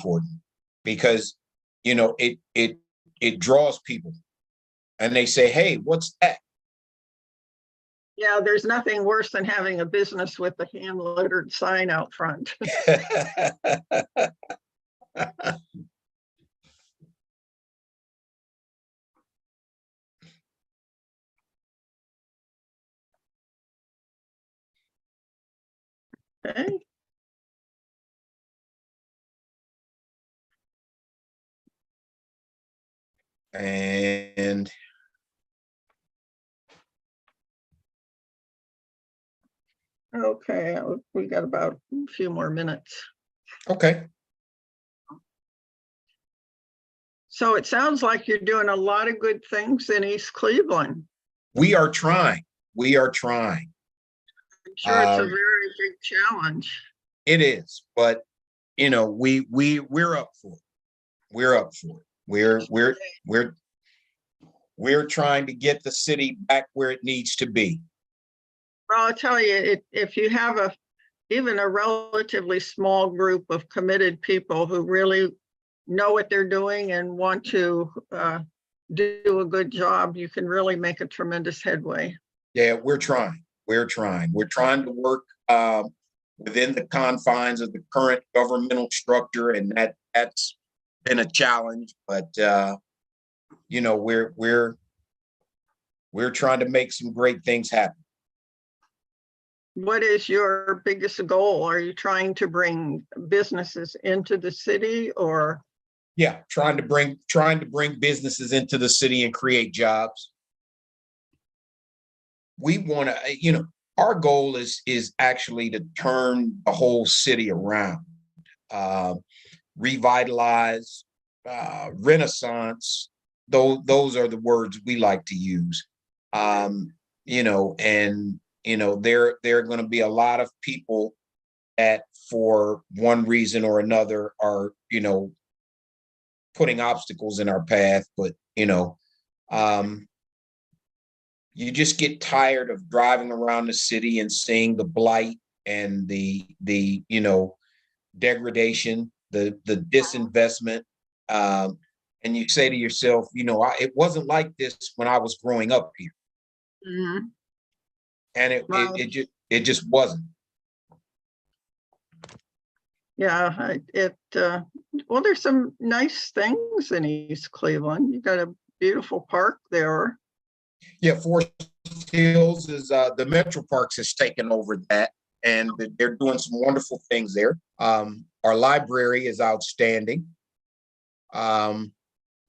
important because, it draws people and they say, hey, what's that? Yeah, there's nothing worse than having a business with a hand lettered sign out front. Okay. And Okay, we got about a few more minutes. okay. So it sounds like you're doing a lot of good things in East Cleveland. We are trying. We are trying. I'm sure it's a very big challenge. It is, but we're up for it. We're up for it. We're trying to get the city back where it needs to be. Well, I'll tell you, if you have even a relatively small group of committed people who really know what they're doing and want to do a good job, you can really make a tremendous headway. Yeah, we're trying. We're trying to work within the confines of the current governmental structure, and that's been a challenge. But we're trying to make some great things happen. What is your biggest goal? Are you trying to bring businesses into the city, or? Yeah, trying to bring businesses into the city and create jobs. We want to, our goal is actually to turn the whole city around, revitalize, renaissance. Those are the words we like to use. There are going to be a lot of people that, for one reason or another, are putting obstacles in our path. But you just get tired of driving around the city and seeing the blight and the degradation, the disinvestment, and you say to yourself, it wasn't like this when I was growing up here. Mm-hmm. And it just wasn't. Yeah, well, there's some nice things in East Cleveland. You got a beautiful park there. Yeah, Forest Hills is the Metro Parks has taken over that, and they're doing some wonderful things there. Our library is outstanding.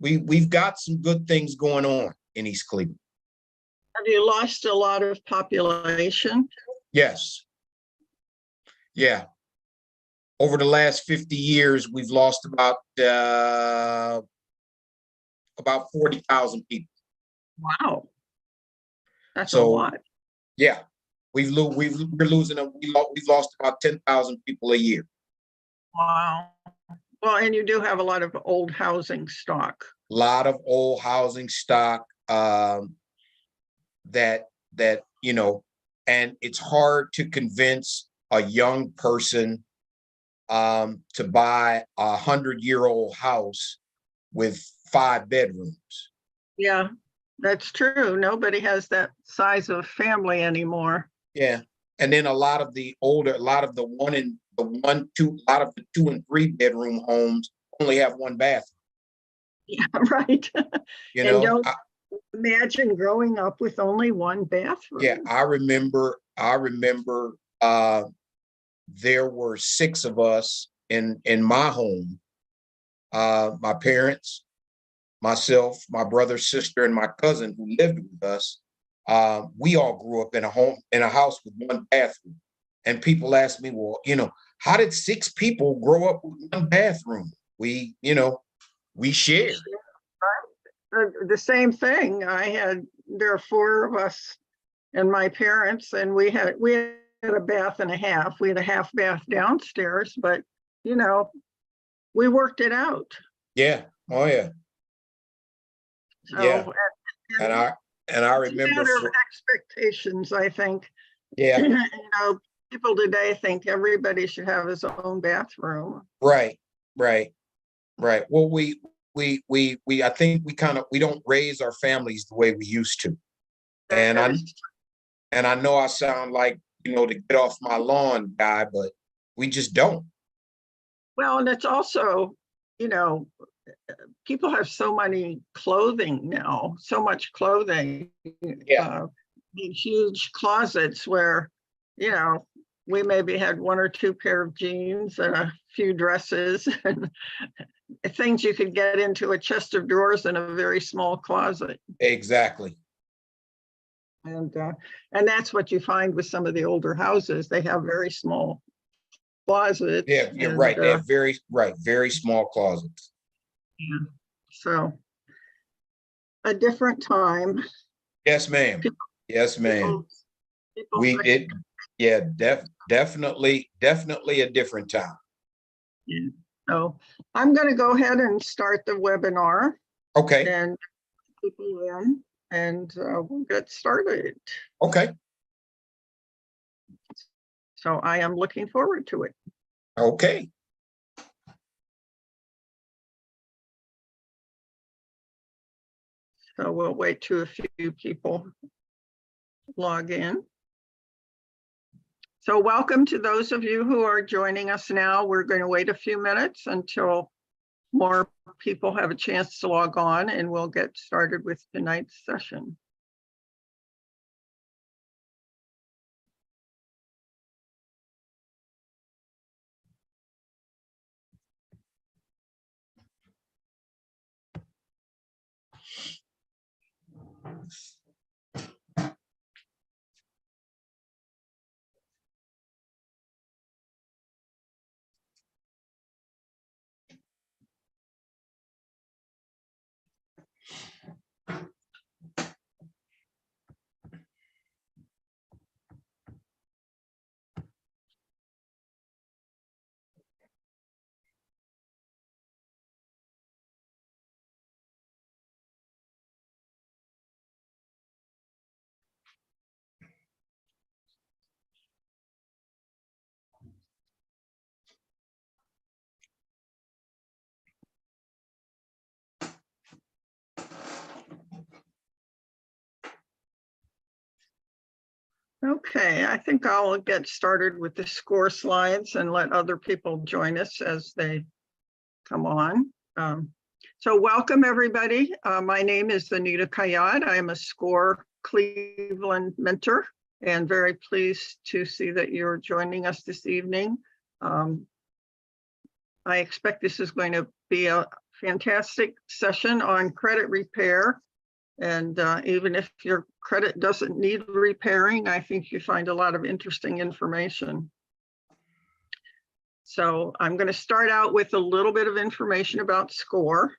We've got some good things going on in East Cleveland. Have you lost a lot of population? Yes. Yeah. Over the last 50 years, we've lost about 40,000 people. Wow. That's a lot. Yeah. We're losing we've lost about 10,000 people a year. Wow. Well, and you do have a lot of old housing stock. A lot of old housing stock that and it's hard to convince a young person to buy 100-year-old house with 5 bedrooms. Yeah, that's true. Nobody has that size of family anymore. Yeah. And then a lot of the 2 and 3 bedroom homes only have 1 bathroom. Yeah, right. And don't imagine growing up with only 1 bathroom. Yeah, I remember there were 6 of us in my home. My parents, myself, my brother, sister, and my cousin who lived with us. We all grew up in a house with 1 bathroom. And people ask me, well, how did 6 people grow up with 1 bathroom? We shared. The same thing. There are 4 of us and my parents, and we had a bath and a half. We had a half bath downstairs, but we worked it out. Yeah. Oh yeah. So, yeah. And I remember expectations, I think. Yeah. People today think everybody should have his own bathroom. Right. Right. Well, I think we don't raise our families the way we used to. And That I is, and I know I sound like, the get off my lawn guy, but we just don't. well, and it's also, you know, people have so many clothing now, so much clothing, Yeah, uh, these huge closets where, you know, we maybe had one or two pair of jeans and a few dresses and things you could get into a chest of drawers in a very small closet. exactly. And that's what you find with some of the older houses. They have very small closets Yeah, you're and right. They have very small closets. yeah. So a different time. Yes, ma'am. People, Yes, ma'am. people, people We did. Yeah, definitely a different time. yeah. So I'm going to go ahead and start the webinar Okay. and people in, and we'll get started. Okay. So I am looking forward to it. Okay. So we'll wait till a few people log in. So welcome to those of you who are joining us now. We're going to wait a few minutes until more people have a chance to log on, and we'll get started with tonight's session. Okay, I think I'll get started with the score slides and let other people join us as they come on. So welcome everybody. My name is Anita Kayad. I am a SCORE Cleveland mentor and very pleased to see that you're joining us this evening. I expect this is going to be a fantastic session on credit repair. And even if your credit doesn't need repairing, I think you find a lot of interesting information. So I'm going to start out with a little bit of information about SCORE.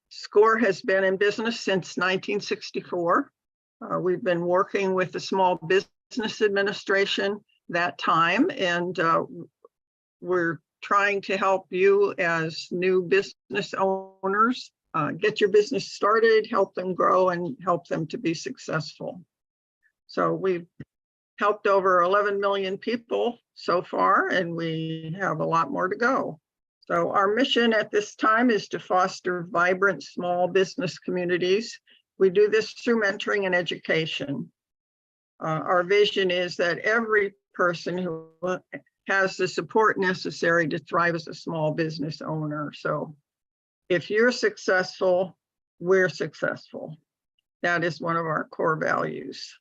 SCORE has been in business since 1964. We've been working with the Small Business Administration that time, and we're trying to help you as new business owners get your business started, help them grow, and help them to be successful. So we've helped over 11 million people so far, and we have a lot more to go. So our mission at this time is to foster vibrant small business communities. We do this through mentoring and education. Our vision is that every person who has the support necessary to thrive as a small business owner. So if you're successful, we're successful. That is one of our core values.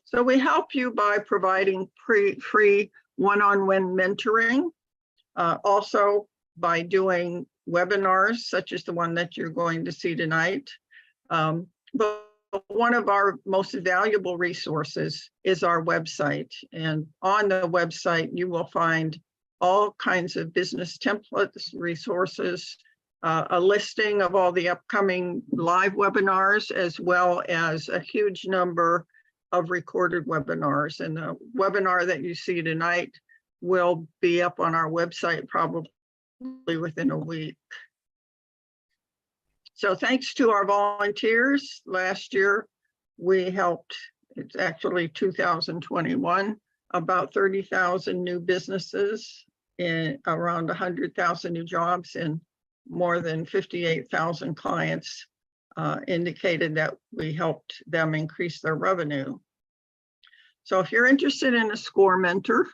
So we help you by providing free one-on-one mentoring, also by doing webinars such as the one that you're going to see tonight. But one of our most valuable resources is our website. And on the website, you will find all kinds of business templates, resources, a listing of all the upcoming live webinars, as well as a huge number of recorded webinars. And the webinar that you see tonight will be up on our website probably within a week. So thanks to our volunteers, last year we helped, it's actually 2021, about 30,000 new businesses in around 100,000 new jobs, and more than 58,000 clients indicated that we helped them increase their revenue. So if you're interested in a SCORE mentor,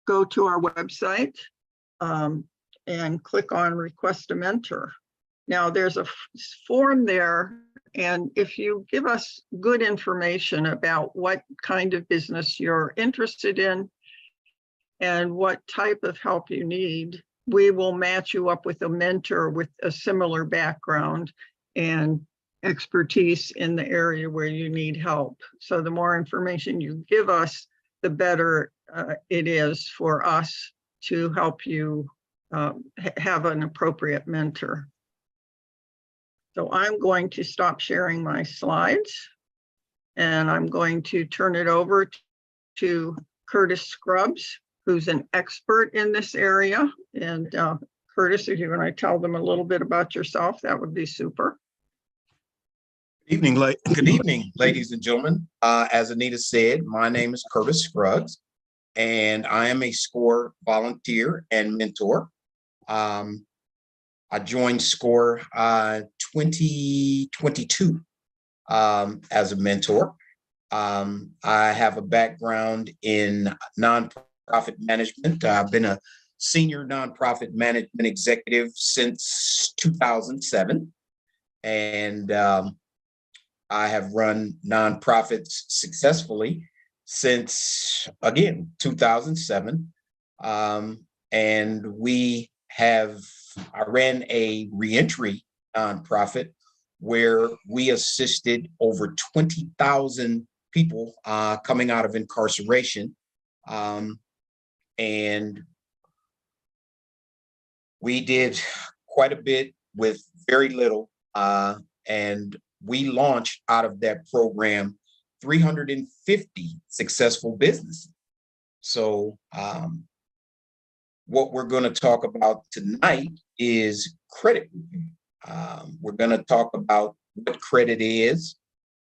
go to our website and click on Request a Mentor. Now there's a form there, and if you give us good information about what kind of business you're interested in and what type of help you need, we will match you up with a mentor with a similar background and expertise in the area where you need help. So the more information you give us, the better it is for us to help you have an appropriate mentor. So I'm going to stop sharing my slides, and I'm going to turn it over to Curtis Scruggs, who's an expert in this area. And Curtis, if you want to tell them a little bit about yourself, that would be super. Good evening, ladies and gentlemen. As Anita said, my name is Curtis Scruggs, and I am a SCORE volunteer and mentor. I joined SCORE 2022 as a mentor. I have a background in nonprofit management. I've been a senior nonprofit management executive since 2007. And I have run nonprofits successfully since, again, 2007. And I ran a reentry nonprofit where we assisted over 20,000 people coming out of incarceration. And we did quite a bit with very little. And we launched out of that program 350 successful businesses. So what we're going to talk about tonight is credit review. We're going to talk about what credit is,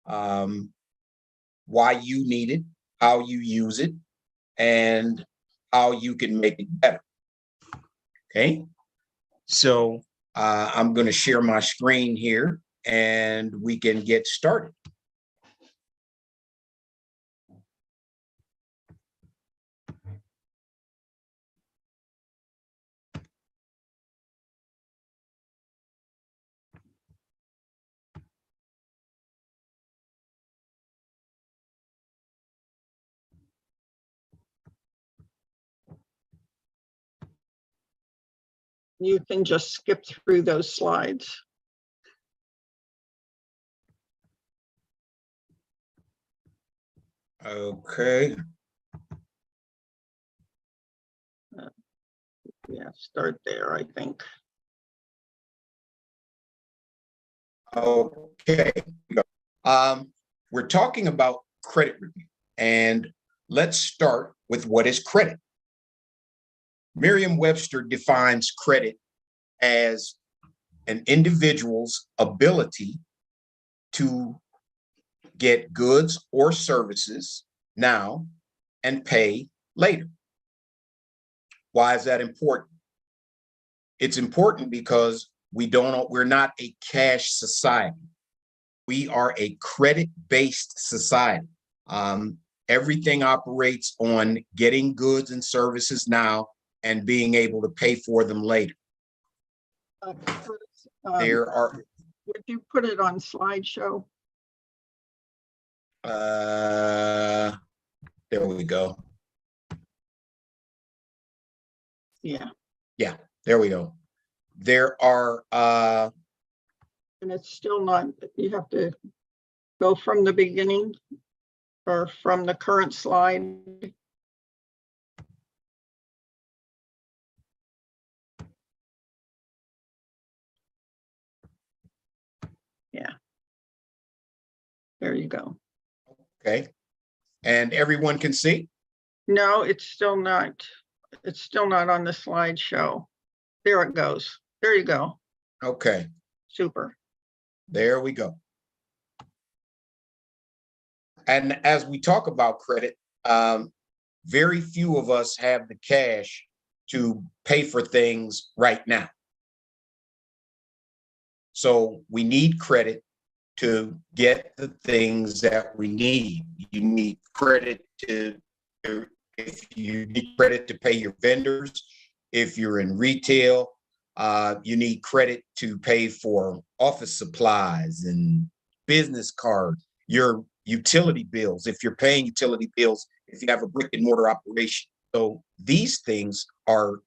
why you need it, how you use it, and how you can make it better. Okay, so I'm going to share my screen here and we can get started. You can just skip through those slides. Okay. Yeah, start there, I think. Okay. We're talking about credit review, and let's start with what is credit. Merriam-Webster defines credit as an individual's ability to get goods or services now and pay later. Why is that important? It's important because we're not a cash society. We are a credit-based society. Everything operates on getting goods and services now and being able to pay for them later. There are. Would you put it on slideshow? There we go. Yeah. Yeah, there we go. There are. And it's still not, you have to go from the beginning or from the current slide. Yeah. There you go. Okay. And everyone can see? No, it's still not on the slideshow. There it goes. There you go. Okay. Super. There we go. And as we talk about credit, very few of us have the cash to pay for things right now. So we need credit to get the things that we need. You need credit if you need credit to pay your vendors, if you're in retail, you need credit to pay for office supplies and business cards, your utility bills, if you're paying utility bills, if you have a brick and mortar operation. So these things are,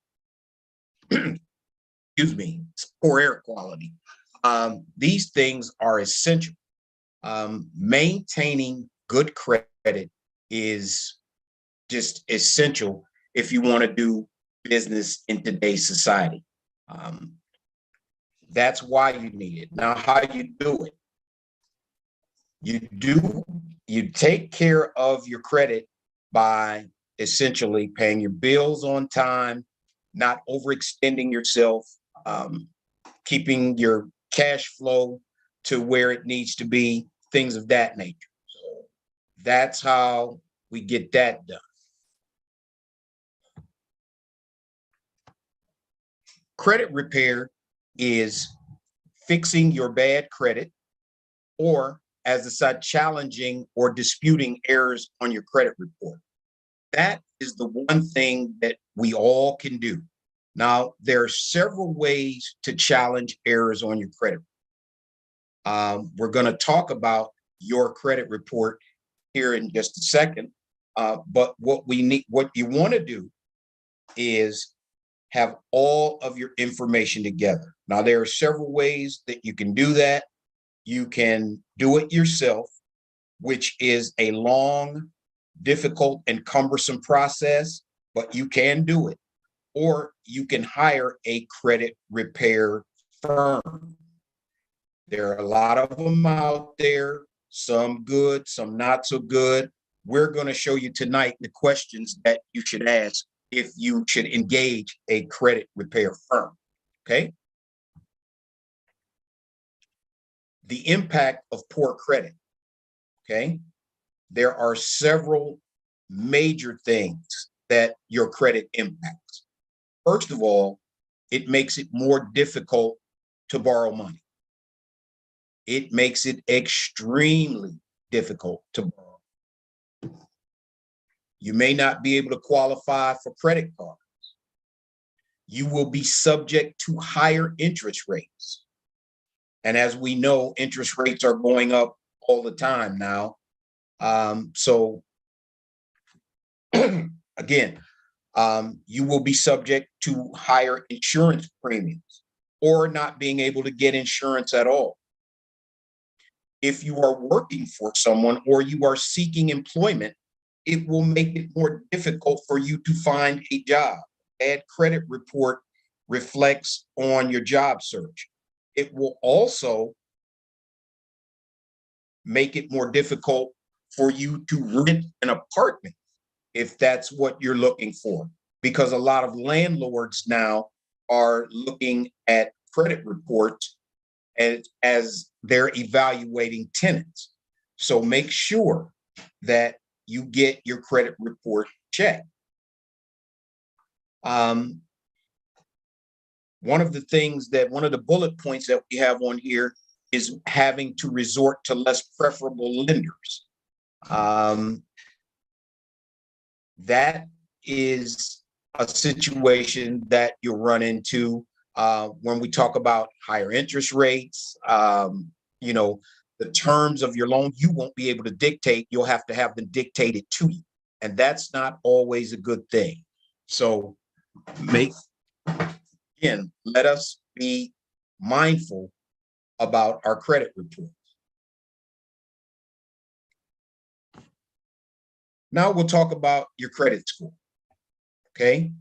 excuse me, poor air quality. These things are essential. Maintaining good credit is just essential if you want to do business in today's society. That's why you need it. Now, how you do it? You take care of your credit by essentially paying your bills on time, not overextending yourself, keeping your cash flow to where it needs to be, things of that nature. So that's how we get that done. Credit repair is fixing your bad credit, or as I said, challenging or disputing errors on your credit report. That is the one thing that we all can do. Now, there are several ways to challenge errors on your credit. We're going to talk about your credit report here in just a second. But what you want to do is have all of your information together. Now, there are several ways that you can do that. You can do it yourself, which is a long, difficult, and cumbersome process, but you can do it. Or you can hire a credit repair firm. There are a lot of them out there, some good, some not so good. We're going to show you tonight the questions that you should ask if you should engage a credit repair firm. Okay. The impact of poor credit. Okay. There are several major things that your credit impacts. First of all, it makes it more difficult to borrow money. It makes it extremely difficult to borrow. You may not be able to qualify for credit cards. You will be subject to higher interest rates. And as we know, interest rates are going up all the time now. So again, you will be subject to higher insurance premiums or not being able to get insurance at all. If you are working for someone or you are seeking employment, it will make it more difficult for you to find a job. Bad credit report reflects on your job search. It will also make it more difficult for you to rent an apartment if that's what you're looking for, because a lot of landlords now are looking at credit reports as they're evaluating tenants. So make sure that you get your credit report checked. One of the bullet points that we have on here is having to resort to less preferable lenders. That is a situation that you'll run into when we talk about higher interest rates. The terms of your loan, you won't be able to dictate. You'll have to have them dictated to you. And that's not always a good thing. So let us be mindful about our credit reports. Now we'll talk about your credit score. Okay.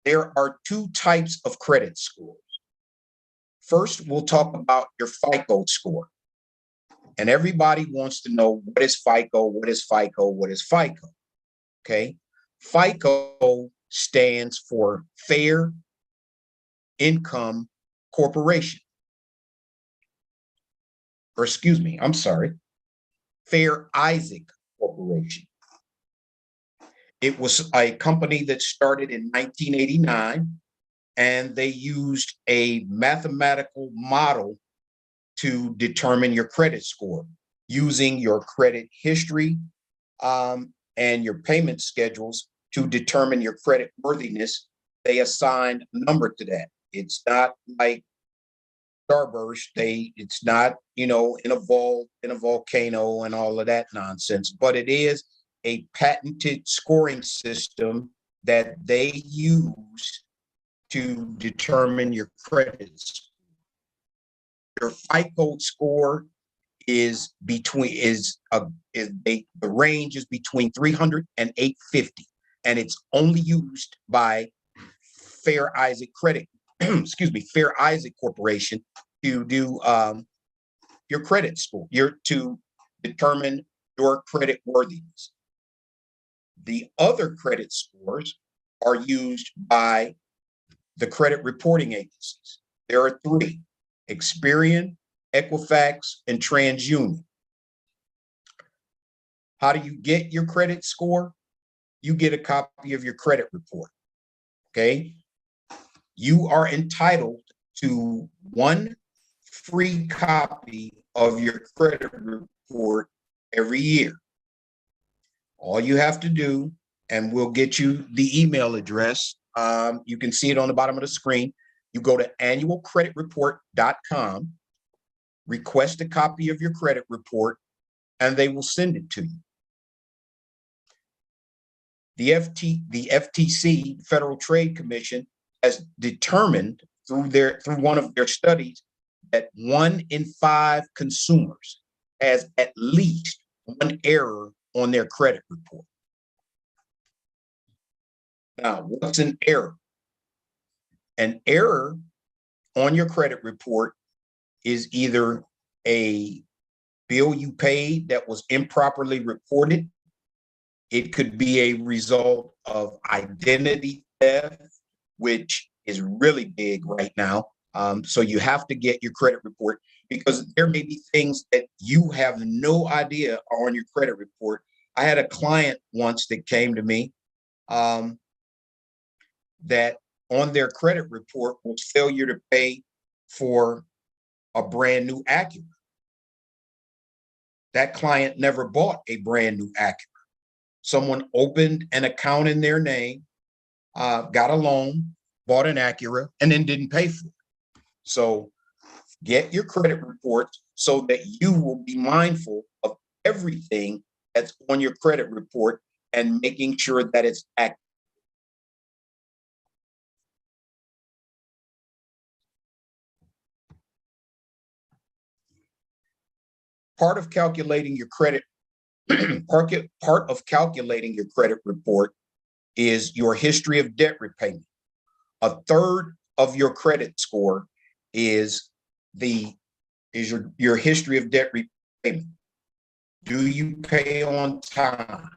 There are two types of credit scores. First, we'll talk about your FICO score. And everybody wants to know, what is FICO? What is FICO? What is FICO? Okay. FICO stands for Fair Income Corporation. Or excuse me, I'm sorry, Fair Isaac Corporation. It was a company that started in 1989, and they used a mathematical model to determine your credit score using your credit history and your payment schedules to determine your credit worthiness. They assigned a number to that. It's not like Starburst. It's not, in a vault, in a volcano and all of that nonsense, but it is a patented scoring system that they use to determine your credits. Your FICO score is between the range is between 300 and 850, and it's only used by Fair Isaac Credit, excuse me, Fair Isaac Corporation to do your credit score, to determine your credit worthiness. The other credit scores are used by the credit reporting agencies. There are three: Experian, Equifax, and TransUnion. How do you get your credit score? You get a copy of your credit report. Okay. You are entitled to one free copy of your credit report every year. All you have to do, and we'll get you the email address. You can see it on the bottom of the screen. You go to annualcreditreport.com, request a copy of your credit report, and they will send it to you. The FTC, Federal Trade Commission, has determined through one of their studies that 1 in 5 consumers has at least one error on their credit report. Now, what's an error? An error on your credit report is either a bill you paid that was improperly reported. It could be a result of identity theft, which is really big right now. So you have to get your credit report, because there may be things that you have no idea are on your credit report. I had a client once that came to me that on their credit report was failure to pay for a brand new Acura. That client never bought a brand new Acura. Someone opened an account in their name, got a loan, bought an Acura, and then didn't pay for it. So get your credit report so that you will be mindful of everything that's on your credit report and making sure that it's accurate. Part of calculating your credit, part of calculating your credit report is your history of debt repayment. A third of your credit score is your history of debt repayment. Do you pay on time?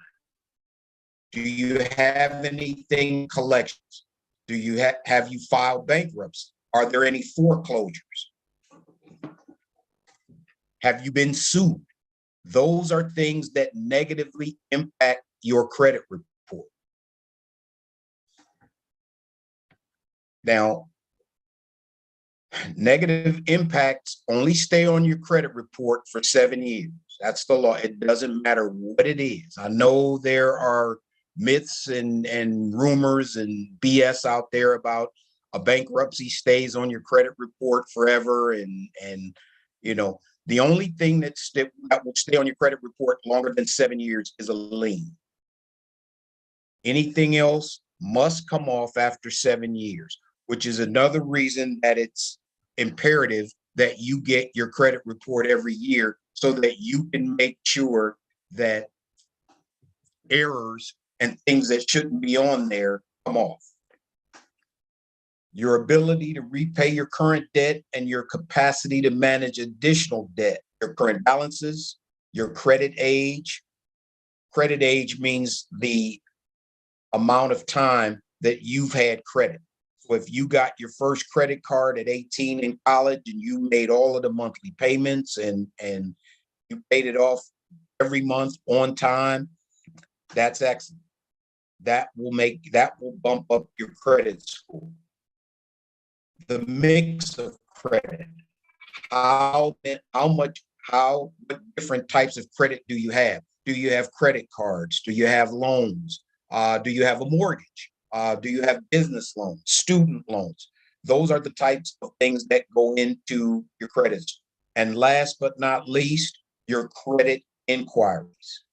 Do you have anything collections? Do you have you filed bankruptcy? Are there any foreclosures? Have you been sued? Those are things that negatively impact your credit report. Now, negative impacts only stay on your credit report for 7 years. That's the law. It doesn't matter what it is. I know there are myths and rumors and BS out there about a bankruptcy stays on your credit report forever. And the only thing that will stay on your credit report longer than 7 years is a lien. Anything else must come off after 7 years, which is another reason that it's imperative that you get your credit report every year so that you can make sure that errors and things that shouldn't be on there come off. Your ability to repay your current debt and your capacity to manage additional debt, your current balances, your credit age. Credit age means the amount of time that you've had credit. So if you got your first credit card at 18 in college and you made all of the monthly payments and you paid it off every month on time, that's excellent. that will bump up your credit score. The mix of credit, what different types of credit do you have? Do you have credit cards? Do you have loans? Do you have a mortgage? Do you have business loans, student loans? Those are the types of things that go into your credits. And last but not least, your credit inquiries.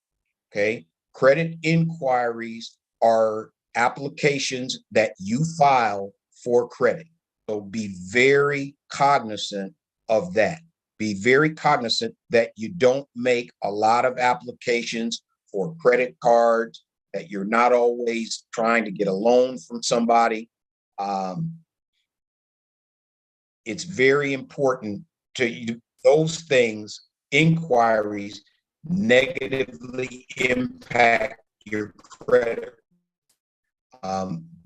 Okay. Credit inquiries are applications that you file for credit. So be very cognizant of that. Be very cognizant that you don't make a lot of applications for credit cards, that you're not always trying to get a loan from somebody. It's very important to those things, inquiries negatively impact your credit.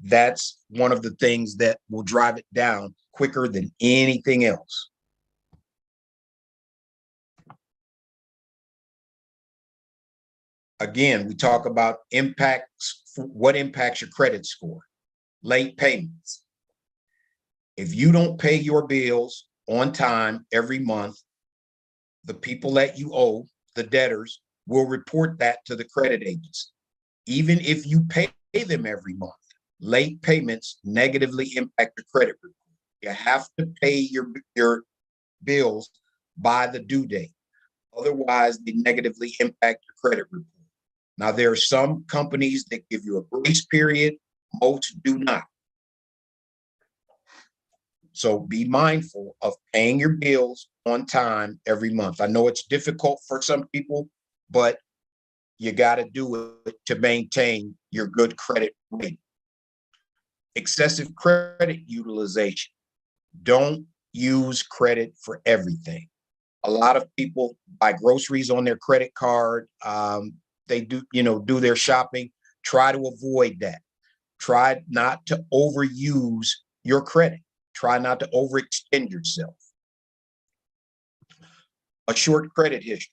That's one of the things that will drive it down quicker than anything else. Again, we talk about what impacts your credit score. Late payments. If you don't pay your bills on time every month, the people that you owe, the debtors, will report that to the credit agency. Even if you pay them every month, late payments negatively impact your credit report. You have to pay your bills by the due date. Otherwise, they negatively impact your credit report. Now, there are some companies that give you a grace period. Most do not. So be mindful of paying your bills on time every month. I know it's difficult for some people, but you got to do it to maintain your good credit rating. Excessive credit utilization. Don't use credit for everything. A lot of people buy groceries on their credit card. They do their shopping. Try to avoid that. Try not to overuse your credit. Try not to overextend yourself. A short credit history.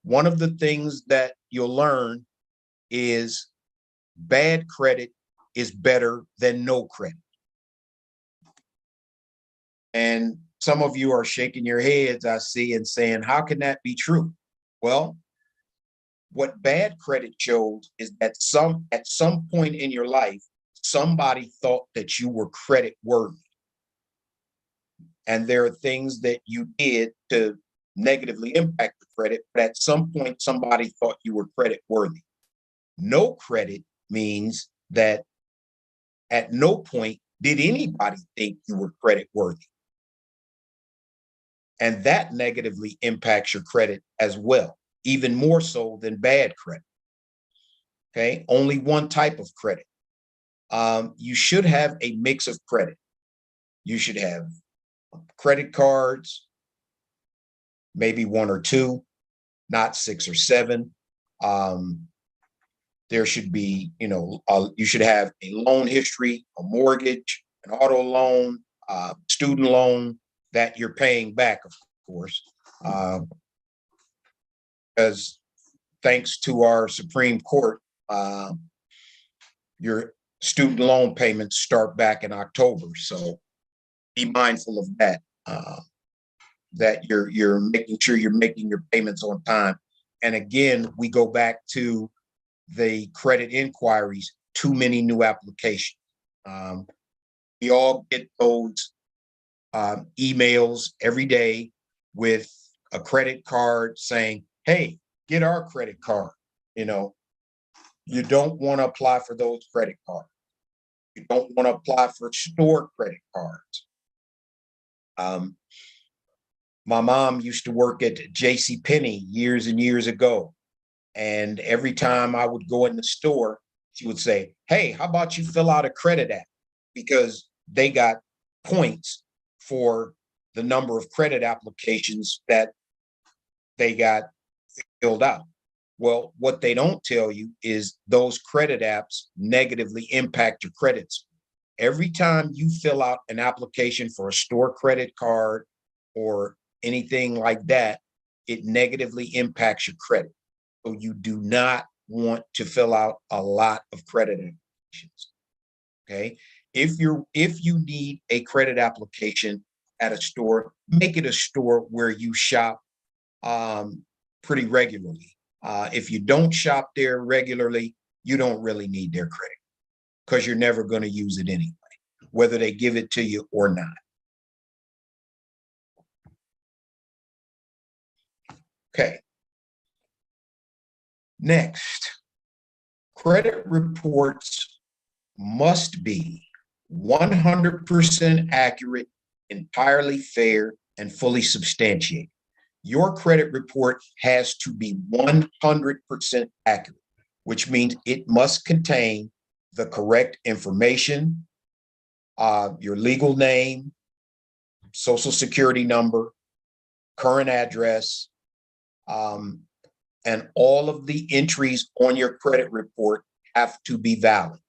One of the things that you'll learn is bad credit is better than no credit. And some of you are shaking your heads, I see, and saying, how can that be true? Well, what bad credit shows is that at some point in your life, somebody thought that you were credit worthy. And there are things that you did to negatively impact the credit, but at some point, somebody thought you were credit worthy. No credit means that at no point did anybody think you were credit worthy. And that negatively impacts your credit as well, even more so than bad credit. Okay, only one type of credit. You should have a mix of credit. You should have credit cards, maybe one or two, not 6 or 7. There should be, you should have a loan history, a mortgage, an auto loan, student loan that you're paying back, of course, because thanks to our Supreme Court, your student loan payments start back in October. So be mindful of that, that you're making sure you're making your payments on time. And again, we go back to the credit inquiries, too many new applications. We all get those emails every day with a credit card saying, hey, get our credit card. You don't want to apply for those credit cards. You don't want to apply for store credit cards. My mom used to work at JCPenney years and years ago. And every time I would go in the store, she would say, hey, how about you fill out a credit app? Because they got points for the number of credit applications that they got filled out. Well, what they don't tell you is those credit apps negatively impact your credits. Every time you fill out an application for a store credit card or anything like that, it negatively impacts your credit. So you do not want to fill out a lot of credit applications. Okay. If you need a credit application at a store, make it a store where you shop pretty regularly. If you don't shop there regularly, you don't really need their credit because you're never going to use it anyway, whether they give it to you or not. Okay. Next, credit reports must be 100% accurate, entirely fair, and fully substantiated. Your credit report has to be 100% accurate, which means it must contain the correct information, your legal name, social security number, current address, and all of the entries on your credit report have to be valid.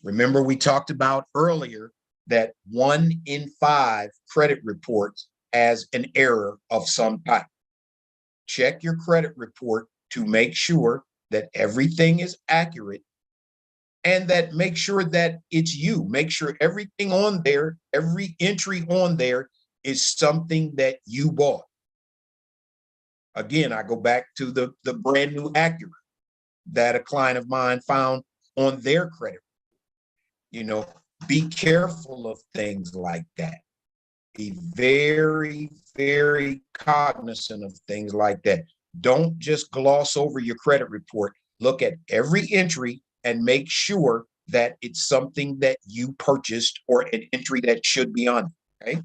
Remember, we talked about earlier that 1 in 5 credit reports has an error of some type. Check your credit report to make sure that everything is accurate and that make sure that it's you. Make sure everything on there, every entry on there is something that you bought. Again, I go back to the brand new Acura that a client of mine found on their credit. You know, be careful of things like that. Be very, very cognizant of things like that. Don't just gloss over your credit report. Look at every entry and make sure that it's something that you purchased or an entry that should be on it, okay?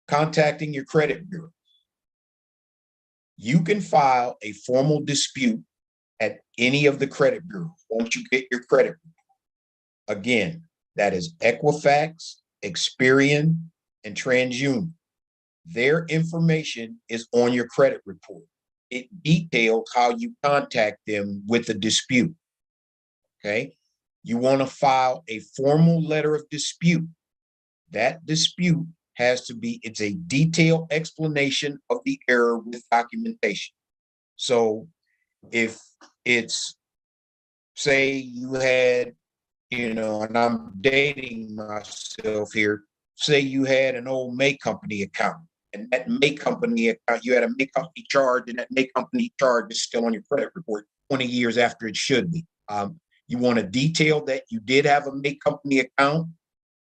Contacting your credit bureau. You can file a formal dispute at any of the credit bureaus once you get your credit report. Again, that is Equifax, Experian, and TransUnion. Their information is on your credit report. It details how you contact them with a dispute. Okay. You want to file a formal letter of dispute. That dispute has to be, it's a detailed explanation of the error with documentation. So if it's, say you had, and I'm dating myself here, say you had an old May Company account, and that May Company account, you had a May Company charge, and that May Company charge is still on your credit report 20 years after it should be. You want to detail that you did have a May Company account,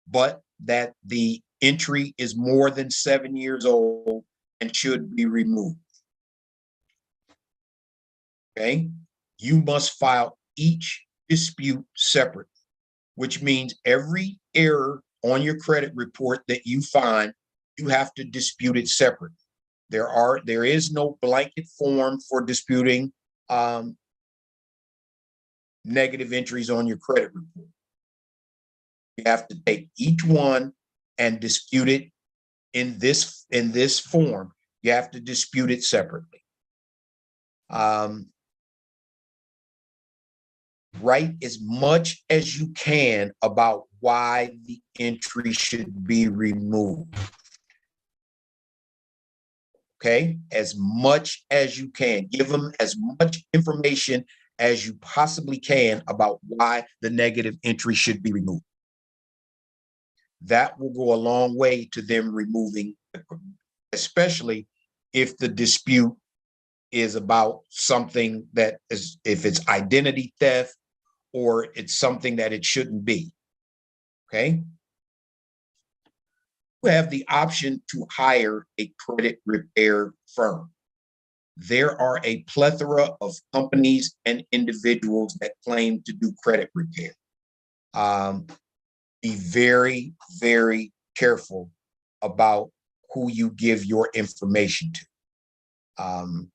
but that the entry is more than 7 years old and should be removed. Okay. You must file each dispute separately, which means every error on your credit report that you find, you have to dispute it separately. There is no blanket form for disputing negative entries on your credit report. You have to take each one and dispute it in this form. You have to dispute it separately. Write as much as you can about why the entry should be removed. Okay, as much as you can. Give them as much information as you possibly can about why the negative entry should be removed. That will go a long way to them removing, especially if the dispute is about something that is, if it's identity theft or it's something that it shouldn't be. Okay. You have the option to hire a credit repair firm. There are a plethora of companies and individuals that claim to do credit repair. Be very, very careful about who you give your information to.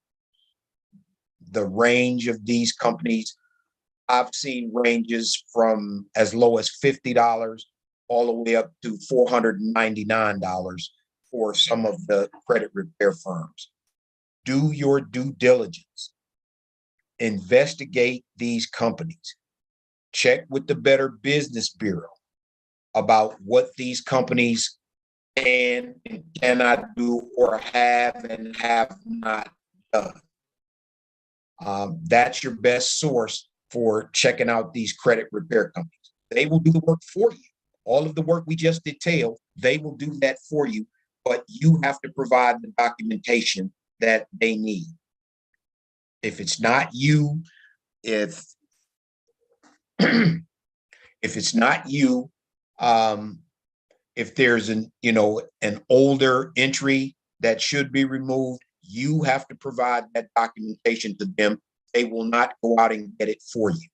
The range of these companies, I've seen ranges from as low as $50 all the way up to $499 for some of the credit repair firms. Do your due diligence. Investigate these companies. Check with the Better Business Bureau about what these companies can and cannot do or have and have not done. That's your best source for checking out these credit repair companies. They will do the work for you. All of the work we just detailed, they will do that for you, but you have to provide the documentation that they need. If it's not you, if if it's not you, if there's an older entry that should be removed, you have to provide that documentation to them. They will not go out and get it for you.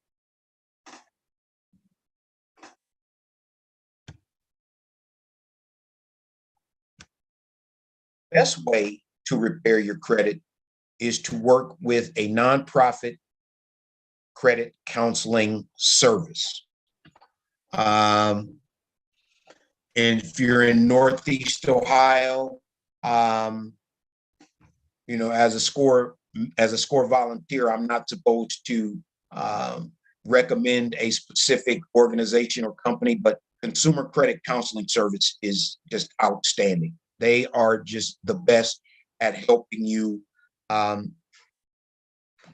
Best way to repair your credit is to work with a nonprofit credit counseling service. And if you're in Northeast Ohio, as a SCORE volunteer, I'm not supposed to recommend a specific organization or company, but Consumer Credit Counseling Service is just outstanding. They are just the best at helping you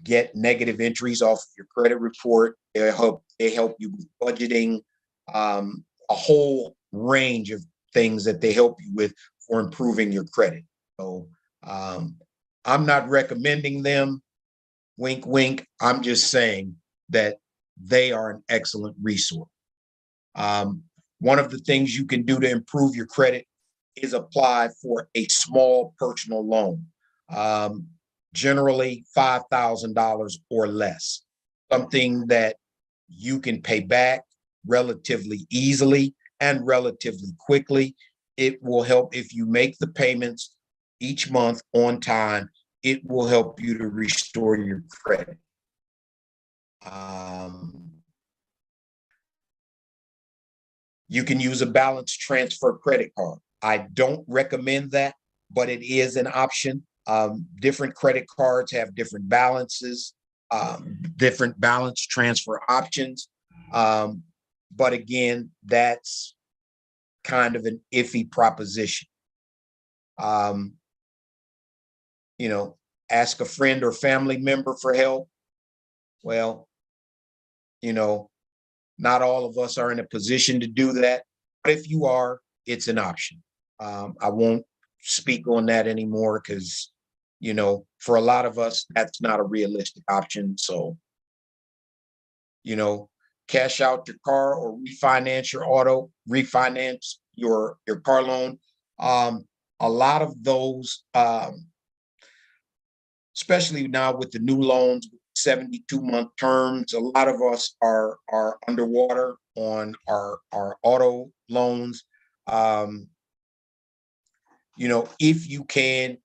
get negative entries off your credit report. They help you with budgeting, a whole range of things that they help you with for improving your credit. So I'm not recommending them, wink, wink. I'm just saying that they are an excellent resource. One of the things you can do to improve your credit is apply for a small personal loan, generally $5,000 or less, something that you can pay back relatively easily and relatively quickly. It will help if you make the payments each month on time. It will help you to restore your credit. You can use a balance transfer credit card. I don't recommend that, but it is an option. Different credit cards have different balances, different balance transfer options. But again, that's kind of an iffy proposition. Ask a friend or family member for help. Well, not all of us are in a position to do that. But if you are, it's an option. I won't speak on that anymore because, for a lot of us, that's not a realistic option. So, cash out your car or refinance your car loan. A lot of those, especially now with the new loans, 72-month terms, a lot of us are underwater on our auto loans.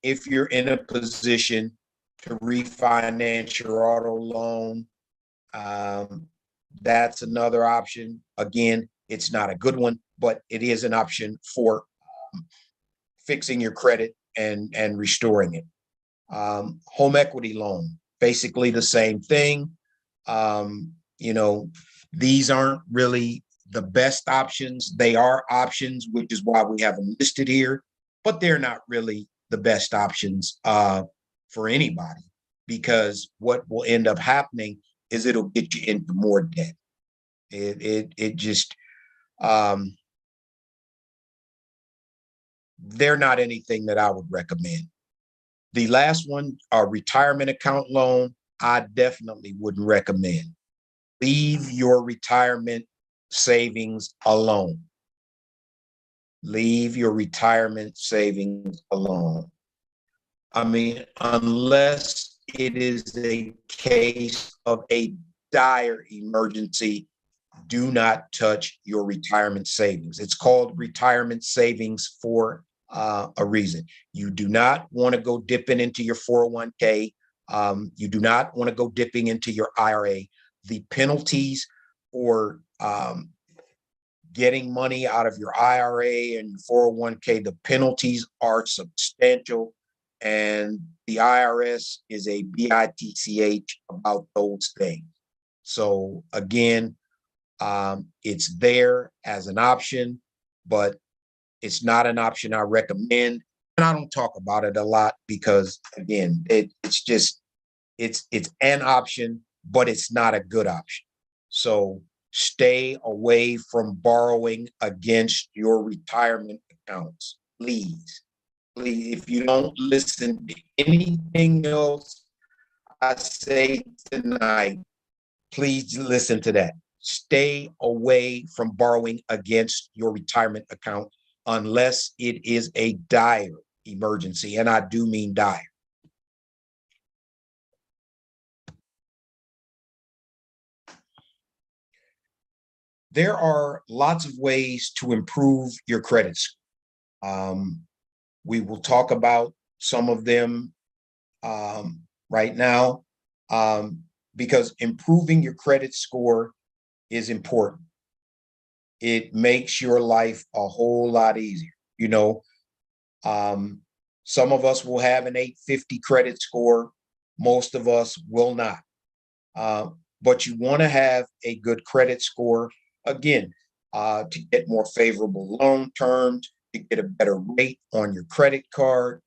If you're in a position to refinance your auto loan, that's another option. Again, it's not a good one, but it is an option for fixing your credit and restoring it. Home equity loan, basically the same thing. These aren't really the best options. They are options, which is why we have them listed here, but they're not really the best options for anybody, because what will end up happening is it'll get you into more debt. It just they're not anything that I would recommend. The last one, a retirement account loan, I definitely wouldn't recommend. Leave your retirement savings alone. Leave your retirement savings alone. I mean, unless it is a case of a dire emergency, do not touch your retirement savings. It's called retirement savings for a reason. You do not want to go dipping into your 401k. You do not want to go dipping into your IRA. The penalties for getting money out of your IRA and your 401k, the penalties are substantial. And the IRS is a bitch about those things. So again, it's there as an option, but it's not an option I recommend. And I don't talk about it a lot because, again, it's just It's an option, but it's not a good option. So stay away from borrowing against your retirement accounts, please. Please, if you don't listen to anything else I say tonight, please listen to that. Stay away from borrowing against your retirement account unless it is a dire emergency. And I do mean dire. There are lots of ways to improve your credit score. We will talk about some of them right now, because improving your credit score is important. It makes your life a whole lot easier. You know, some of us will have an 850 credit score. Most of us will not. But you want to have a good credit score, again, to get more favorable loan terms, to get a better rate on your credit card.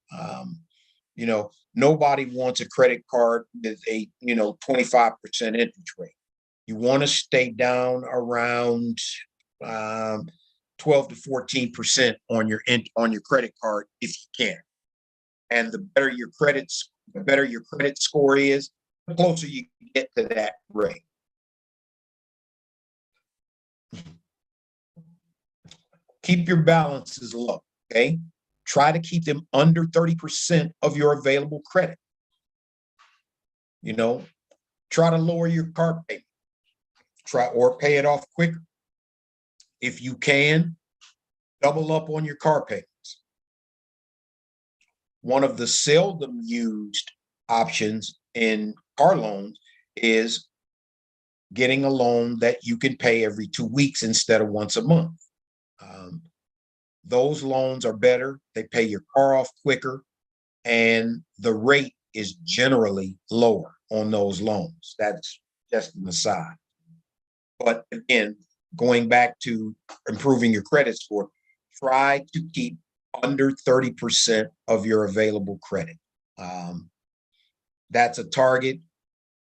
Nobody wants a credit card with a 25% interest rate. You want to stay down around 12 to 14% on your credit card if you can. And the better your credit score is, the closer you get to that rate. Keep your balances low, okay? Try to keep them under 30% of your available credit. Try to lower your car payment. Or pay it off quicker. If you can, double up on your car payments. One of the seldom used options in car loans is getting a loan that you can pay every 2 weeks instead of once a month. Those loans are better. They pay your car off quicker, and the rate is generally lower on those loans. That's just an aside. But again, going back to improving your credit score, try to keep under 30% of your available credit. That's a target.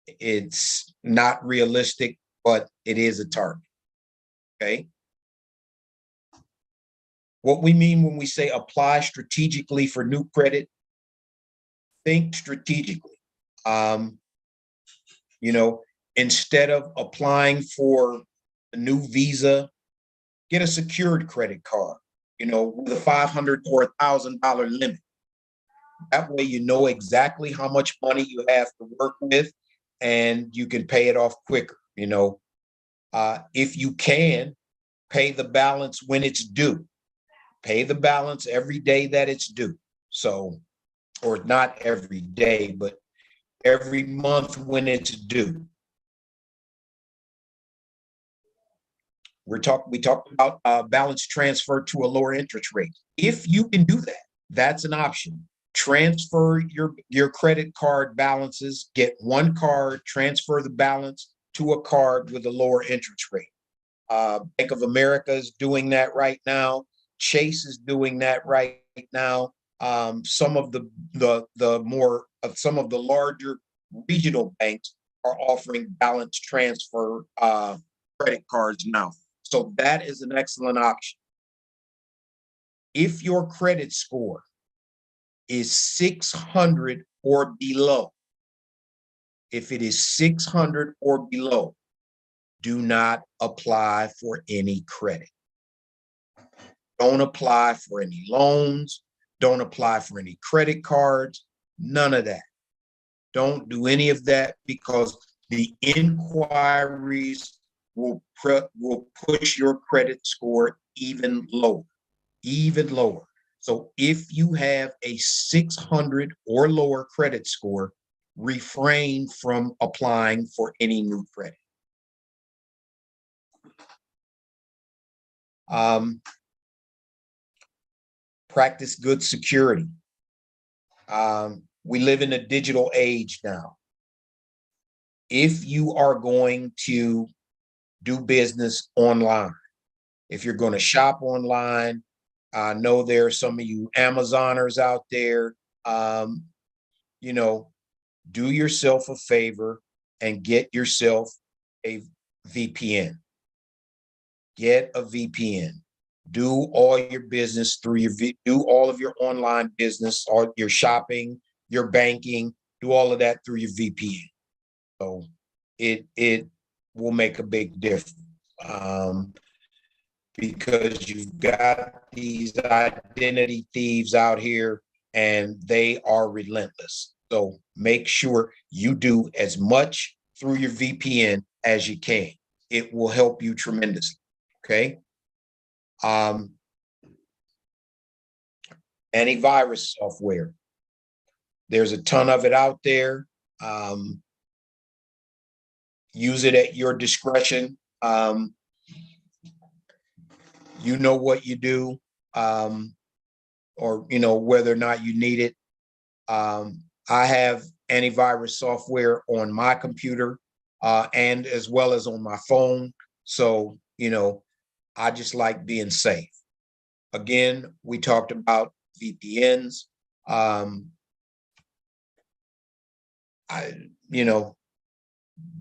It's not realistic, but it is a target. Okay. What we mean when we say apply strategically for new credit, think strategically. Instead of applying for a new visa, get a secured credit card, with a $500 or $1,000 limit. That way, you know exactly how much money you have to work with, and you can pay it off quicker. If you can, pay the balance when it's due. Pay the balance every day that it's due. So, or not every day, but every month when it's due. We talked about balance transfer to a lower interest rate. If you can do that, that's an option. Transfer your credit card balances, get one card, transfer the balance to a card with a lower interest rate. Bank of America is doing that right now. Chase is doing that right now. Some of the larger regional banks are offering balance transfer credit cards now. So that is an excellent option. If your credit score is 600 or below, if it is 600 or below, do not apply for any credit. Don't apply for any loans. Don't apply for any credit cards. None of that. Don't do any of that, because the inquiries will push your credit score even lower. So if you have a 600 or lower credit score, refrain from applying for any new credit. Practice good security. We live in a digital age now. If you are going to do business online, if you're going to shop online, I know there are some of you Amazoners out there. do yourself a favor and get yourself a VPN. Get a VPN. Do all your business through do all of your online business, all your shopping, your banking, do all of that through your VPN. So it will make a big difference. Because you've got these identity thieves out here and they are relentless. So make sure you do as much through your VPN as you can. It will help you tremendously. Okay. Antivirus software. There's a ton of it out there. Use it at your discretion. You know what you do, or whether or not you need it. I have antivirus software on my computer, and as well as on my phone. So, I just like being safe. Again, we talked about VPNs.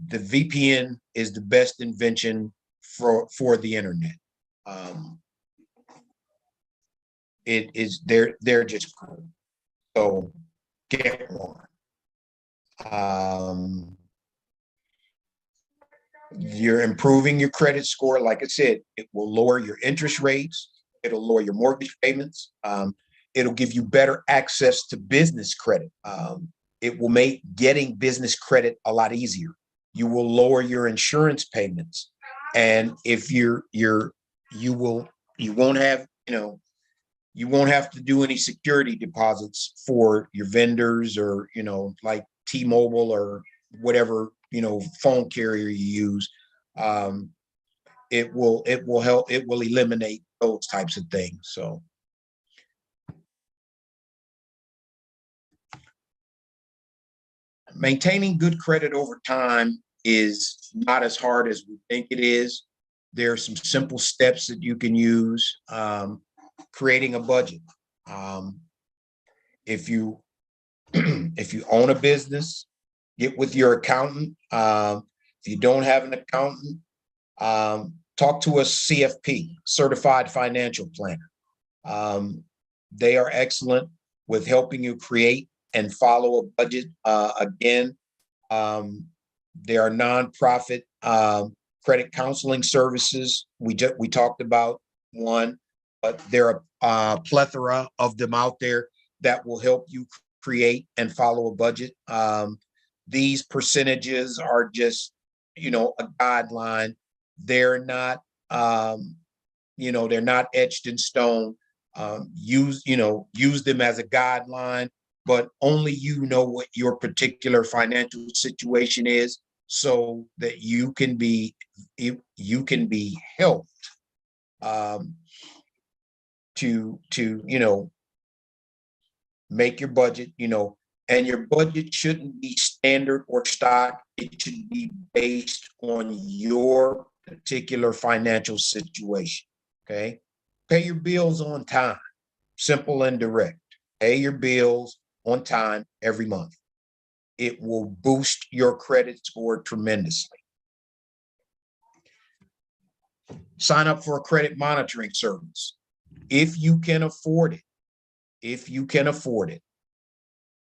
The VPN is the best invention for the internet. It is they're just cool. So get one. You're improving your credit score. Like I said, it will lower your interest rates. It'll lower your mortgage payments. It'll give you better access to business credit. It will make getting business credit a lot easier. You will lower your insurance payments, and if you won't have you won't have to do any security deposits for your vendors, or like T-Mobile or whatever phone carrier you use. It will help. It will eliminate those types of things. So maintaining good credit over time is not as hard as we think it is. There are some simple steps that you can use. Creating a budget. If you if you own a business, get with your accountant. If you don't have an accountant, talk to a CFP, certified financial planner. They are excellent with helping you create and follow a budget. Again, there are nonprofit credit counseling services. We talked about one, but there are a plethora of them out there that will help you create and follow a budget. These percentages are just, a guideline. They're not, they're not etched in stone. Use them as a guideline, but only what your particular financial situation is, so that you can be helped to make your budget, and your budget shouldn't be standard or stock. It should be based on your particular financial situation. Okay. Pay your bills on time. Simple and direct. Pay your bills on time every month. It will boost your credit score tremendously. Sign up for a credit monitoring service. If you can afford it,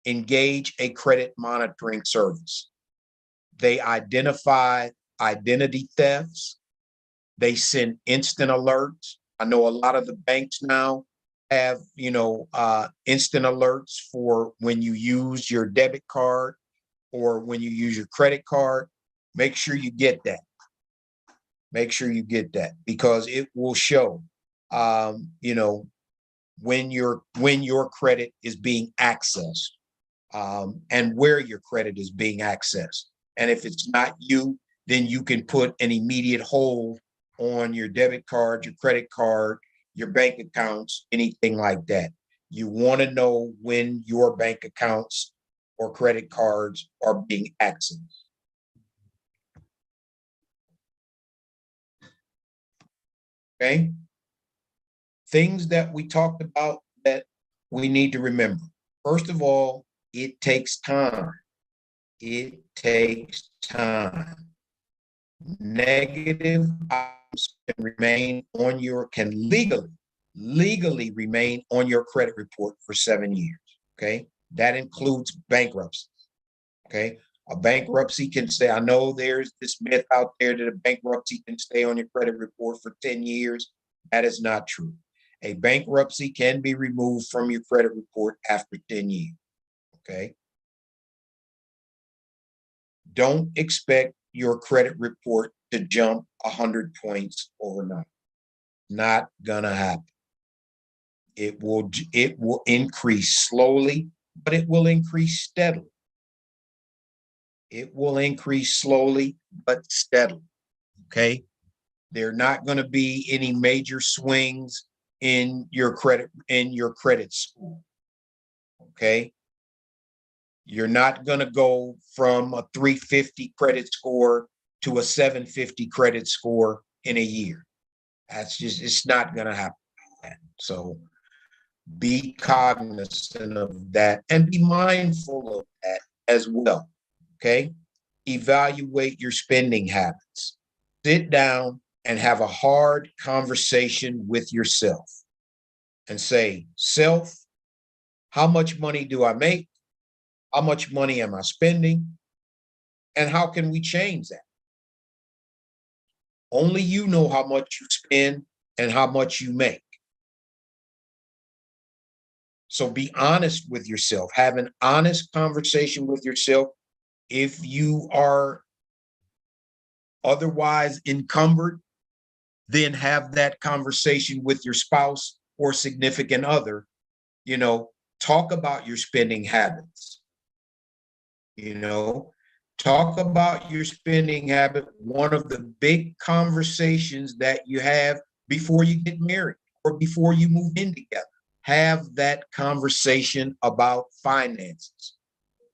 engage a credit monitoring service. They identify identity thefts. They send instant alerts. I know a lot of the banks now have, instant alerts for when you use your debit card or when you use your credit card. Make sure you get that. Because it will show, when your credit is being accessed, and where your credit is being accessed. And if it's not you, then you can put an immediate hold on your debit card, your credit card, your bank accounts, anything like that. You want to know when your bank accounts or credit cards are being accessed. Okay. Things that we talked about that we need to remember. First of all, it takes time. It takes time. Negative items can legally remain on your credit report for 7 years. Okay. That includes bankruptcy. Okay. A bankruptcy can stay. I know there's this myth out there that a bankruptcy can stay on your credit report for 10 years. That is not true. A bankruptcy can be removed from your credit report after 10 years. Okay. Don't expect your credit report to jump 100 points overnight. Not gonna happen. It will increase slowly, but it will increase steadily. It will increase slowly but steadily. Okay. There are not going to be any major swings in your credit score. Okay. You're not going to go from a 350 credit score to a 750 credit score in a year. It's not going to happen. So be cognizant of that and be mindful of that as well. Okay. Evaluate your spending habits. Sit down and have a hard conversation with yourself and say, self, how much money do I make? How much money am I spending? And how can we change that? Only you know how much you spend and how much you make. So be honest with yourself. Have an honest conversation with yourself. If you are otherwise encumbered, then have that conversation with your spouse or significant other. Talk about your spending habits. Talk about your spending habit. One of the big conversations that you have before you get married or before you move in together. Have that conversation about finances.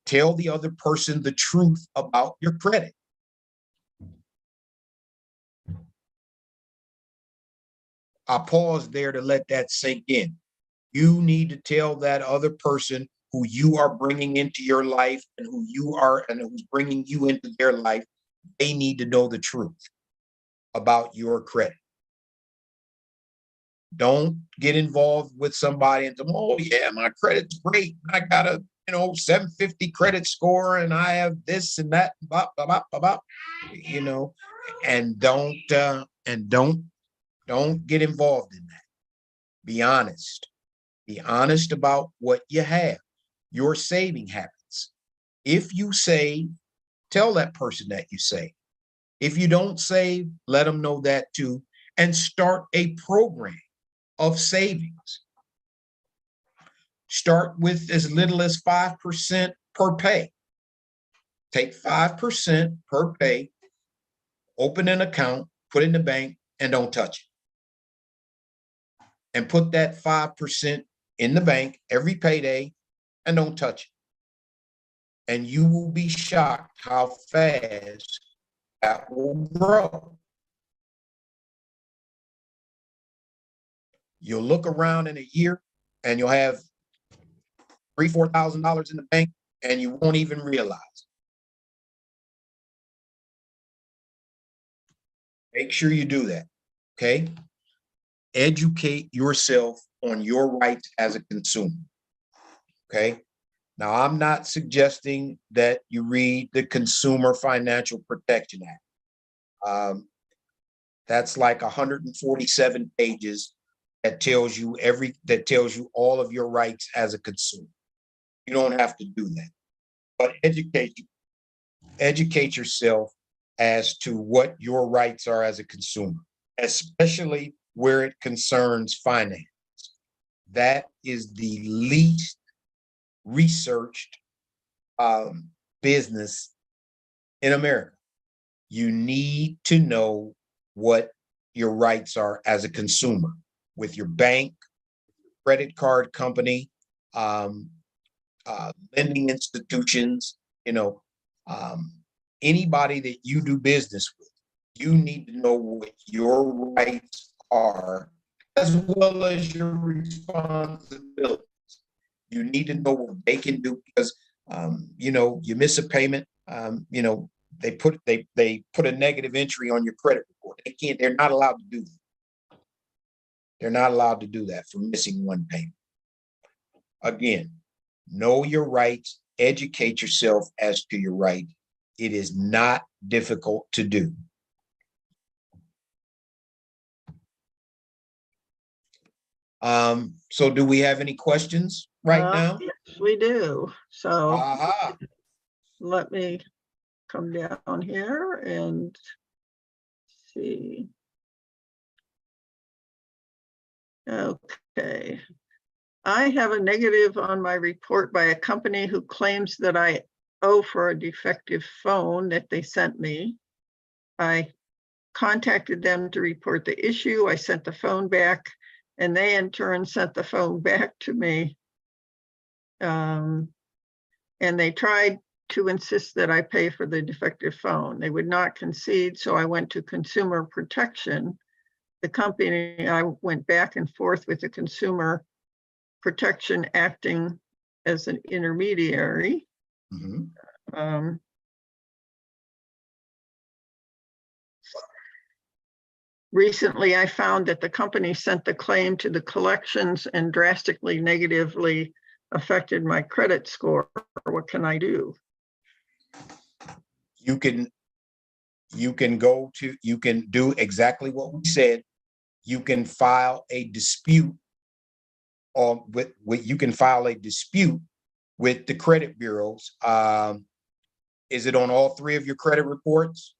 Tell the other person the truth about your credit. I pause there to let that sink in. You need to tell that other person who you are bringing into your life and who's bringing you into their life. They need to know the truth about your credit. Don't get involved with somebody and say, oh yeah, my credit's great. I got a 750 credit score and I have this and that, blah, blah, blah, blah, blah, and don't get involved in that. Be honest. Be honest about what you have, your saving habits. If you save, tell that person that you save. If you don't save, let them know that too, and start a program of savings. Start with as little as 5% per pay. Take 5% per pay, open an account, put it in the bank, and don't touch it. And put that 5% in the bank every payday and don't touch it. And you will be shocked how fast that will grow. You'll look around in a year and you'll have $3,000-$4,000 in the bank and you won't even realize. Make sure you do that. Okay. Educate yourself on your rights as a consumer. Okay. Now, I'm not suggesting that you read the Consumer Financial Protection Act. That's like 147 pages that tells you all of your rights as a consumer. You don't have to do that, but educate yourself as to what your rights are as a consumer, especially where it concerns finance. That is the least researched business in America. You need to know what your rights are as a consumer with your bank, credit card company, lending institutions, anybody that you do business with. You need to know what your rights are as well as your responsibilities. You need to know what they can do because, you miss a payment, You know, they put a negative entry on your credit report. They're not allowed to do that. They're not allowed to do that for missing one payment. Again, know your rights, educate yourself as to your right. It is not difficult to do. So do we have any questions right now? Yes, we do. So Aha. let me come down here and see. Okay. I have a negative on my report by a company who claims that I owe for a defective phone that they sent me. I contacted them to report the issue. I sent the phone back, and they in turn sent the phone back to me. And they tried to insist that I pay for the defective phone. They would not concede, so I went to Consumer Protection. The company, I went back and forth with the Consumer Protection acting as an intermediary. Recently, I found that the company sent the claim to the collections and drastically negatively affected my credit score. What can I do? You can do exactly what we said. You can file a dispute you can file a dispute with the credit bureaus. Is it on all three of your credit reports?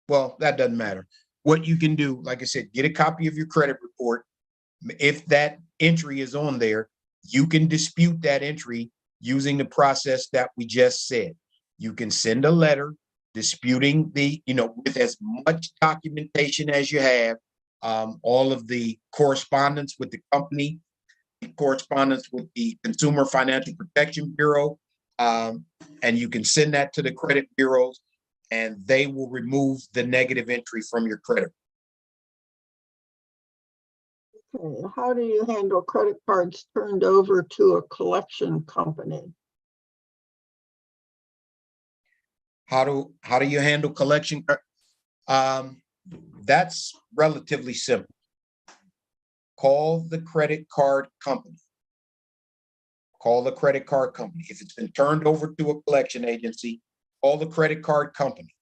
Well, that doesn't matter. What you can do, like I said, get a copy of your credit report. If that entry is on there, you can dispute that entry using the process that we just said. You can send a letter disputing with as much documentation as you have, all of the correspondence with the company, correspondence with the Consumer Financial Protection Bureau, and you can send that to the credit bureaus, and they will remove the negative entry from your credit. Okay. How do you handle credit cards turned over to a collection company? How do you handle collection? That's relatively simple. Call the credit card company. Call the credit card company. If it's been turned over to a collection agency, call the credit card company.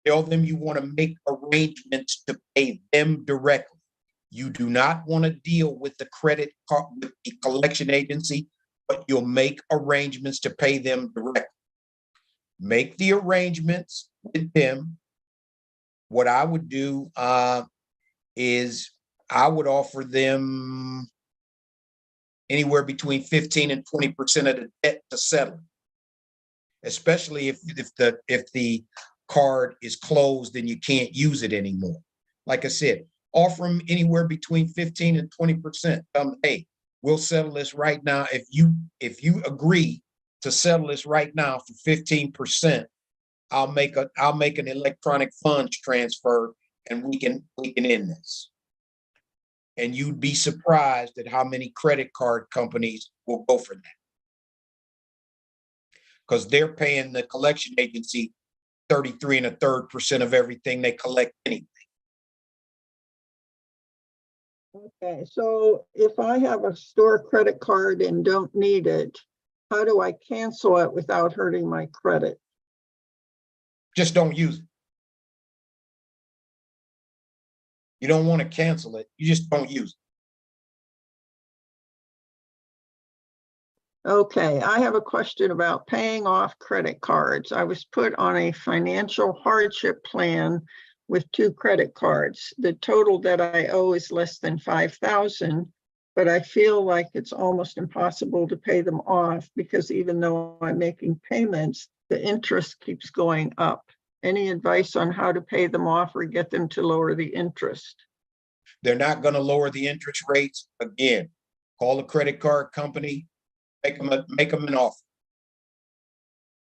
Tell them you want to make arrangements to pay them directly. You do not want to deal with the credit card, with the collection agency, but you'll make arrangements to pay them directly. Make the arrangements with them. What I would do is I would offer them anywhere between 15 and 20% of the debt to settle, especially if the card is closed and you can't use it anymore. Like I said, offer them anywhere between 15 and 20%. Hey, we'll settle this right now. If you agree to settle this right now for 15%, I'll make an electronic funds transfer and we can end this. And you'd be surprised at how many credit card companies will go for that, because they're paying the collection agency 33 1/3% of everything they collect anyway. Okay, so if I have a store credit card and don't need it, how do I cancel it without hurting my credit? Just don't use it. You don't want to cancel it. You just don't use it. Okay, I have a question about paying off credit cards. I was put on a financial hardship plan with 2 credit cards. The total that I owe is less than $5,000, but I feel like it's almost impossible to pay them off because even though I'm making payments, the interest keeps going up. Any advice on how to pay them off or get them to lower the interest? They're not going to lower the interest rates. Again, call a credit card company, make them an offer.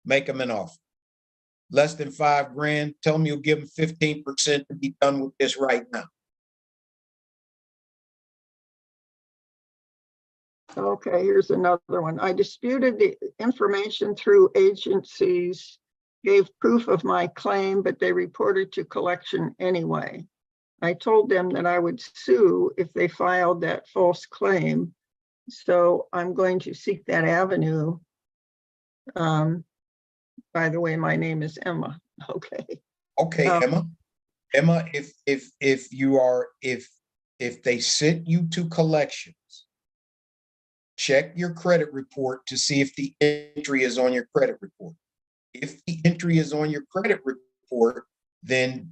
Make them an offer. Less than $5,000, tell them you'll give them 15% to be done with this right now. Okay, here's another one. I disputed the information through agencies, gave proof of my claim, but they reported to collection anyway. I told them that I would sue if they filed that false claim. So I'm going to seek that avenue. By the way, my name is Emma. Okay. Okay, Um, Emma, if they sent you to collections, check your credit report to see if the entry is on your credit report. If the entry is on your credit report, then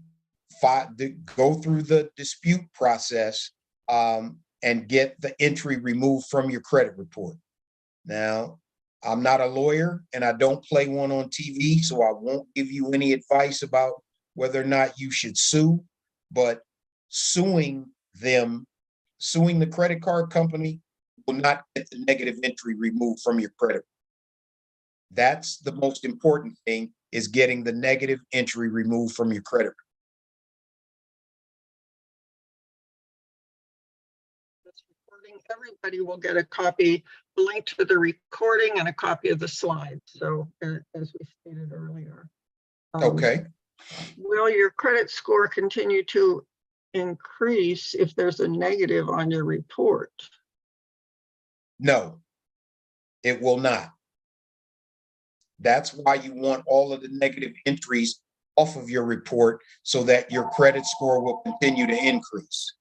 go through the dispute process and get the entry removed from your credit report. Now, I'm not a lawyer and I don't play one on TV, so I won't give you any advice about whether or not you should sue, but suing the credit card company will not get the negative entry removed from your credit. That's the most important thing, is getting the negative entry removed from your credit. this recording, everybody will get a copy, a link to the recording and a copy of the slides. So as we stated earlier. Okay. Will your credit score continue to increase if there's a negative on your report? No, it will not. That's why you want all of the negative entries off of your report so that your credit score will continue to increase.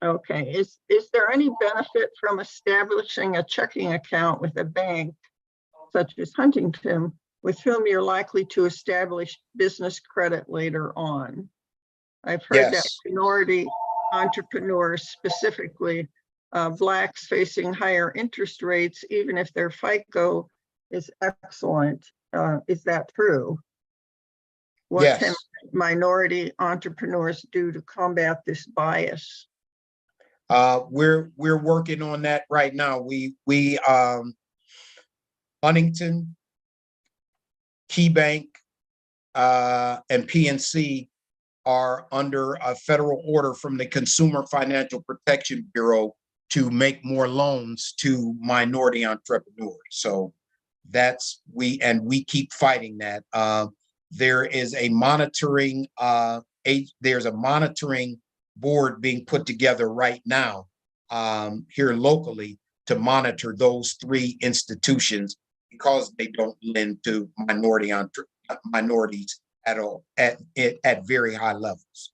Okay, is there any benefit from establishing a checking account with a bank such as Huntington, with whom you're likely to establish business credit later on? I've heard that Yes. minority entrepreneurs, specifically Blacks, facing higher interest rates, even if their FICO is excellent. Is that true? What Yes. can minority entrepreneurs do to combat this bias? We're working on that right now. We Huntington, KeyBank, and PNC are under a federal order from the Consumer Financial Protection Bureau to make more loans to minority entrepreneurs. So we keep fighting that. There is a monitoring there's a monitoring board being put together right now here locally to monitor those three institutions because they don't lend to minorities at all at very high levels.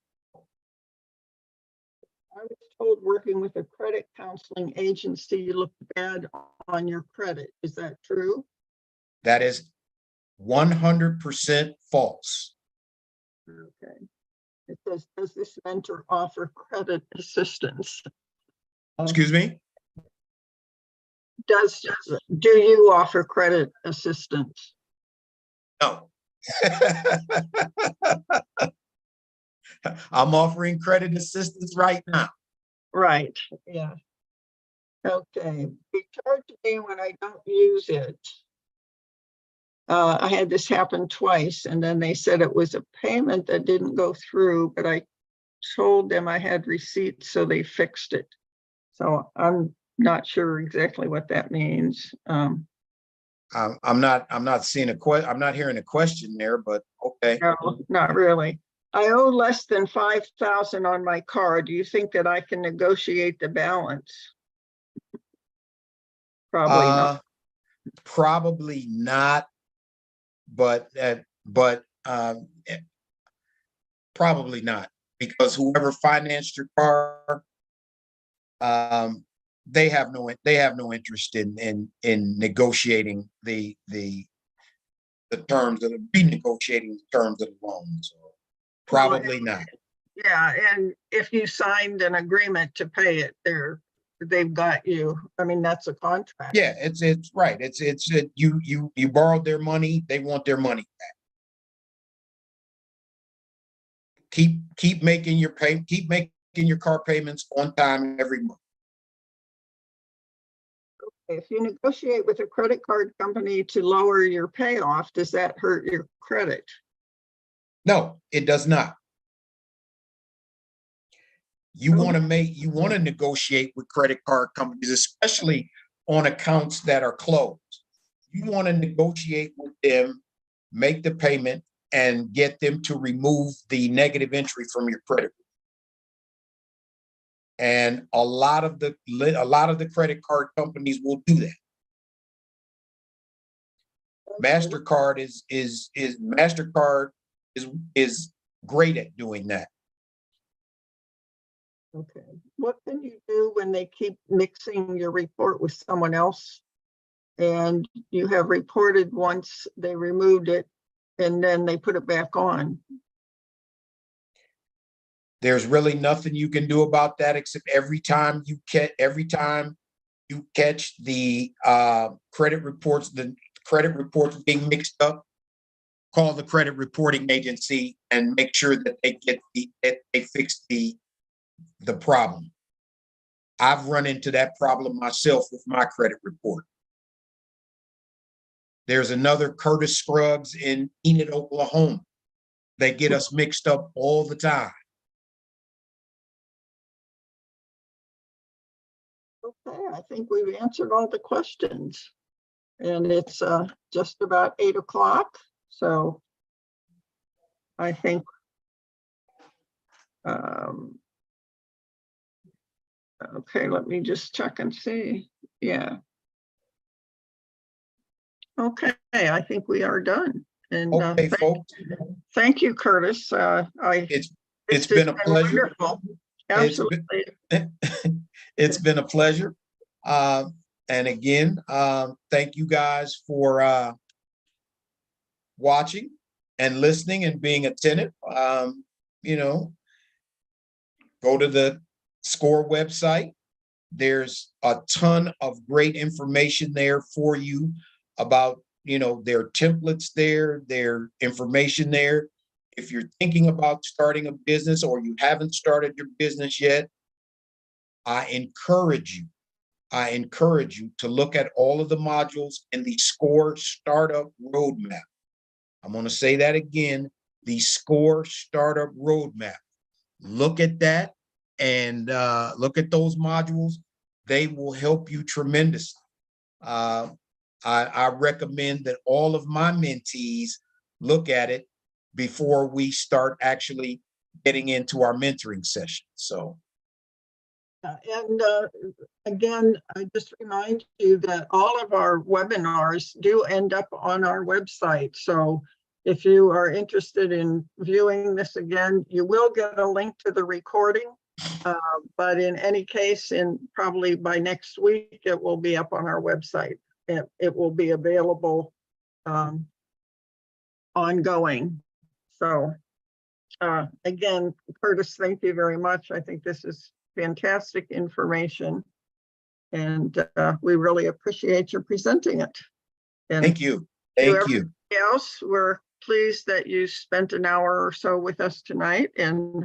I was told working with a credit counseling agency, you look bad on your credit. Is that true? That is 100% false. Okay. It says, does this mentor offer credit assistance? Excuse me? Do you offer credit assistance? No. I'm offering credit assistance right now. Right, yeah. Okay, they charge me when I don't use it. I had this happen twice, and then they said it was a payment that didn't go through, but I told them I had receipts, so they fixed it. So I'm not sure exactly what that means. I'm not seeing I'm not hearing a question there, but okay. No, not really. I owe less than 5,000 on my car. Do you think that I can negotiate the balance? Probably not. Probably not, but probably not, because whoever financed your car, they have no interest in negotiating the terms of renegotiating the terms of the loan. So probably not. Yeah, and if you signed an agreement to pay it, they've got you. I mean, that's a contract. Yeah, it's right. You borrowed their money, they want their money back. Keep making your car payments on time every month. If you negotiate with a credit card company to lower your payoff, does that hurt your credit? No, it does not. You want to negotiate with credit card companies, especially on accounts that are closed. You want to negotiate with them, make the payment, and get them to remove the negative entry from your credit. And a lot of the credit card companies will do that. MasterCard is great at doing that. Okay. What can you do when they keep mixing your report with someone else? And you have reported once they removed it and then they put it back on. There's really nothing you can do about that, except every time you catch the credit reports being mixed up, call the credit reporting agency and make sure that they fix the problem. I've run into that problem myself with my credit report. There's another Curtis Scruggs in Enid, Oklahoma. They get us mixed up all the time. Okay, I think we've answered all the questions. And it's just about 8 o'clock. So I think okay, let me just check and see. Yeah. Okay, I think we are done. And Okay, folks. Thank you, Curtis. It's been a pleasure. Wonderful. Absolutely. It's been a pleasure. And again, thank you guys for watching and listening and being attentive. You know, go to the SCORE website. There's a ton of great information there for you about, their templates there, their information there. If you're thinking about starting a business or you haven't started your business yet, I encourage you to look at all of the modules in the SCORE Startup Roadmap. I'm going to say that again, the SCORE Startup Roadmap. Look at that and look at those modules. They will help you tremendously. I recommend that all of my mentees look at it before we start actually getting into our mentoring session. So. And again, I just remind you that all of our webinars do end up on our website. So if you are interested in viewing this again, you will get a link to the recording. But in any case, probably by next week, it will be up on our website. It will be available ongoing. So again, Curtis, thank you very much. I think this is fantastic information, and we really appreciate your presenting it. And thank you. Thank you. Else, we're pleased that you spent an hour or so with us tonight, and hope